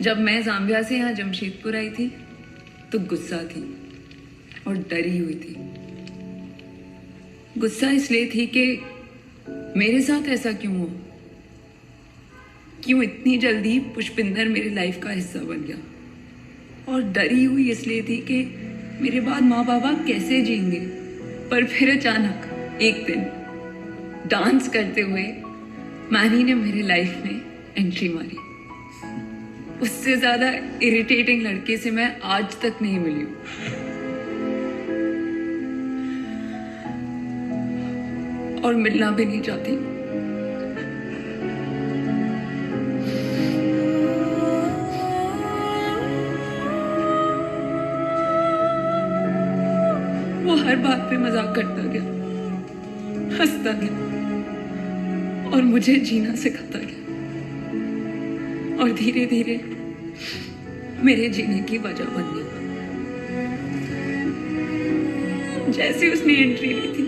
जब मैं जाम्बिया से यहाँ जमशेदपुर आई थी तो गुस्सा थी और डरी हुई थी। गुस्सा इसलिए थी कि मेरे साथ ऐसा क्यों हुआ, क्यों इतनी जल्दी पुष्पिंदर मेरी लाइफ का हिस्सा बन गया, और डरी हुई इसलिए थी कि मेरे बाद माँ बाबा कैसे जिएंगे। पर फिर अचानक एक दिन डांस करते हुए मैनी ने मेरी लाइफ में एंट्री मारी। उससे ज्यादा इरिटेटिंग लड़के से मैं आज तक नहीं मिली हूं। और मिलना भी नहीं चाहती। वो हर बात पे मजाक करता गया, हंसता गया और मुझे जीना सिखाता गया, और धीरे धीरे मेरे जीने की वजह बन गया। जैसे उसने एंट्री ली थी,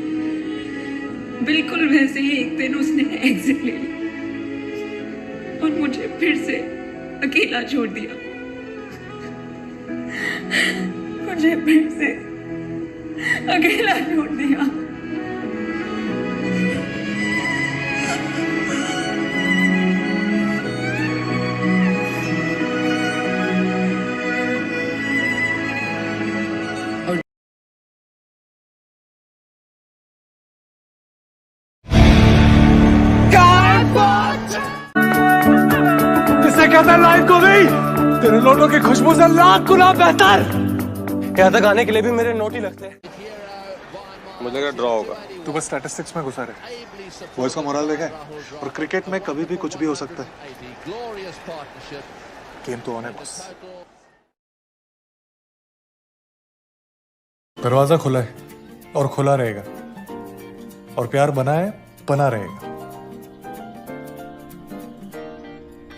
बिल्कुल वैसे ही एक दिन उसने एग्जिट ले ली और मुझे फिर से अकेला छोड़ दिया। मुझे फिर से अकेला छोड़ दिया। कहता लाइफ को गई तेरे नोटों की खुशबू से लाख गुना बेहतर। कहता गाने के लिए भी मेरे नोट ही लगते हैं। मुझे लगा ड्रॉ होगा। तू बस स्टैटिस्टिक्स में घुसा रहे। बॉयज का मोरल देखा है, और क्रिकेट में कभी भी कुछ भी हो सकता है। गेम तो ऑन है बस। दरवाजा खुला है और खुला रहेगा, और प्यार बना है, बना रहेगा।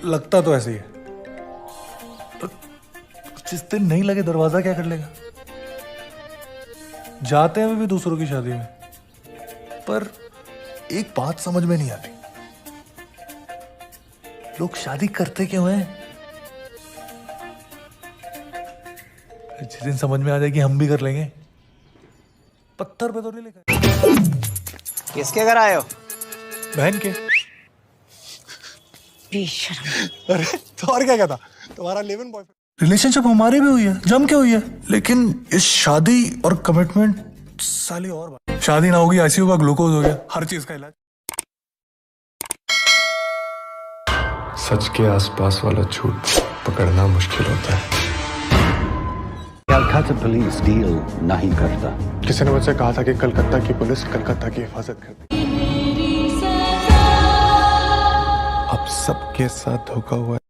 लगता तो ऐसे ही है, तो जिस दिन नहीं लगे दरवाजा क्या कर लेगा। जाते हैं भी दूसरों की शादी में, पर एक बात समझ में नहीं आती, लोग शादी करते क्यों हैं। जिस दिन समझ में आ जाएगी हम भी कर लेंगे। पत्थर पे तो नहीं लेकर। किसके घर आए हो? बहन के। अरे तो और क्या कहता, तुम्हारा लिव इन बॉयफ्रेंड। रिलेशनशिप हमारी भी हुई है, जम के हुई है, लेकिन इस शादी और कमिटमेंट साली और बात। शादी ना होगी, आईसीयू का ग्लूकोज हो गया, हर चीज का इलाज। सच के आसपास वाला झूठ पकड़ना मुश्किल होता है। कलकत्ता पुलिस डील नहीं करता। किसी ने मुझसे कहा था कि कलकत्ता की पुलिस कलकत्ता की हिफाजत करती। अब सबके साथ धोखा हुआ है।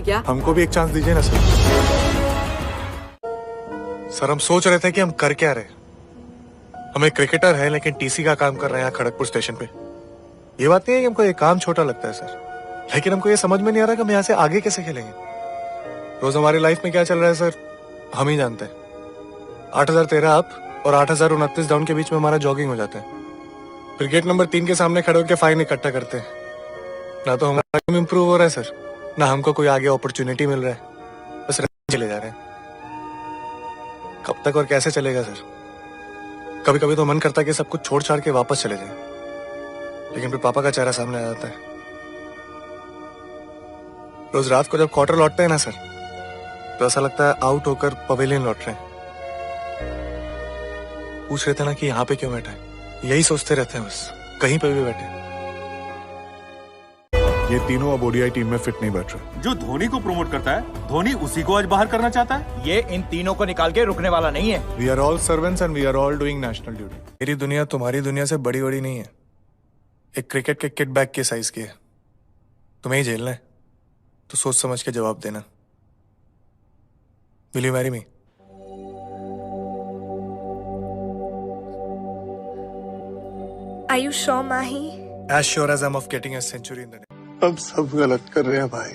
क्या? हमको भी एक चांस दीजिए ना सर। सर हम सोच रहे थे कि हम कर क्या रहे। हम एक क्रिकेटर हैं लेकिन टीसी का काम कर रहे हैं यहाँ खड़गपुर स्टेशन पे। ये बात नहीं है कि हमको ये काम छोटा लगता है सर, लेकिन हमको ये समझ में नहीं आ रहा कि हम यहाँ से आगे कैसे खेलेंगे। रोज हमारी लाइफ में क्या चल रहा है सर, हम ही जानते हैं। 8013 अप और 8029 डाउन के बीच में हमारा जॉगिंग हो जाता है। फिर गेट नंबर 3 के सामने खड़े होकर फाइन इकट्ठा करते हैं। ना तो हमारा गेम इंप्रूव हो रहा है सर, ना हमको कोई आगे अपॉर्चुनिटी मिल रहा है, बस चले जा रहे हैं। कब तक और कैसे चलेगा सर। कभी कभी तो मन करता है कि सब कुछ छोड़ छाड़ के वापस चले जाए, लेकिन फिर पापा का चेहरा सामने आ जाता है। रोज रात को जब क्वार्टर लौटते हैं ना सर, तो ऐसा लगता है आउट होकर पवेलियन लौट रहे हैं। पूछ रहे थे ना कि यहाँ पे क्यों बैठा है, यही सोचते रहते हैं बस, कहीं पे भी बैठे। ये तीनों अब ओडीआई टीम में फिट नहीं बैठ रहे। जो धोनी को प्रमोट करता है, धोनी उसी को आज बाहर करना चाहता है। ये इन तीनों को निकाल के रुकने वाला नहीं है। We are all servants and we are all doing national duty. मेरी दुनिया तुम्हारी दुनिया से बड़ी बड़ी नहीं है, एक क्रिकेट के किट बैग के साइज की है। तुम्हें ही झेलना है तो सोच समझ के जवाब देना। Will you marry me? Are you sure, Mahi? As sure as I'm of getting a century in the name. हम सब गलत कर रहे हैं भाई।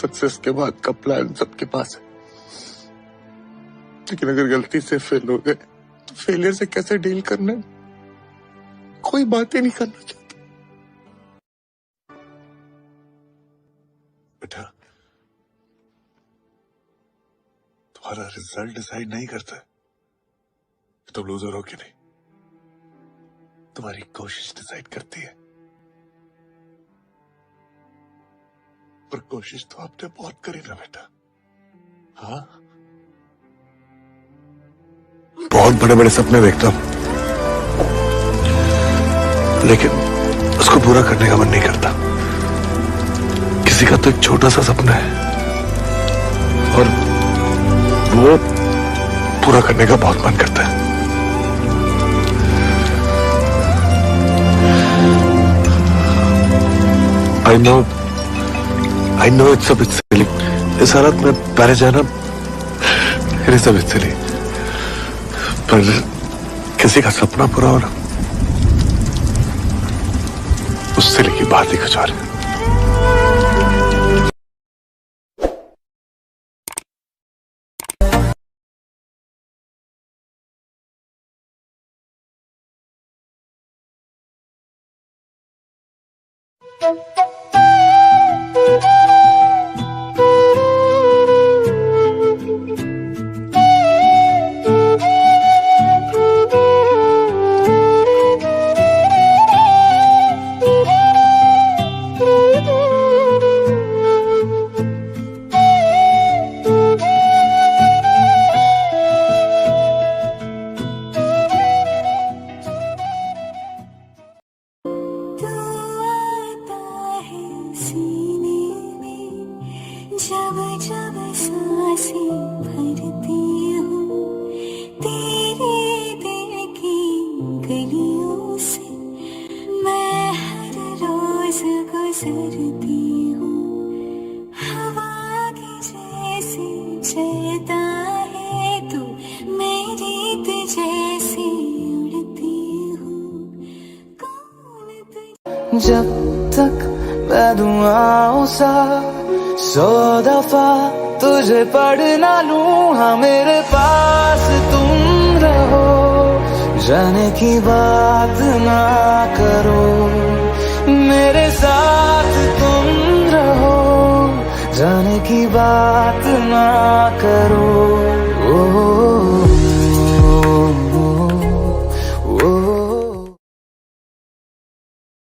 सक्सेस के बाद का प्लान सबके पास है, लेकिन अगर गलती से फेल हो गए फेलियर से कैसे डील करना है, कोई बात ही नहीं करना चाहता। बेटा, तुम्हारा रिजल्ट डिसाइड नहीं करता है तुम लूजर हो कि नहीं, तुम्हारी कोशिश डिसाइड करती है। पर कोशिश तो आपने बहुत करी ना बेटा। हाँ, बहुत बड़े बड़े सपने देखता हूं, लेकिन उसको पूरा करने का मन नहीं करता। किसी का तो एक छोटा सा सपना है और वो पूरा करने का बहुत मन करता है। I know it's a bit silly. इस हालत में पहले जाना it is a bit silly. पर किसी का सपना पूरा होना उस सिली की बात ही कुछ और है। जब जब सांसें भरती हूँ तेरे दिल की गलियों से, मैं हर रोज गुजरती हूँ। हवा की जैसे चलता है तू, मैं रेत जैसे उड़ती हूँ। कौन तुझे जब तक मैं दुआओं सा 100 दफा तुझे पढ़ ना लूं, हाँ मेरे पास तुम रहो, जाने की बात ना करो, मेरे साथ तुम रहो, जाने की बात ना करो। ओ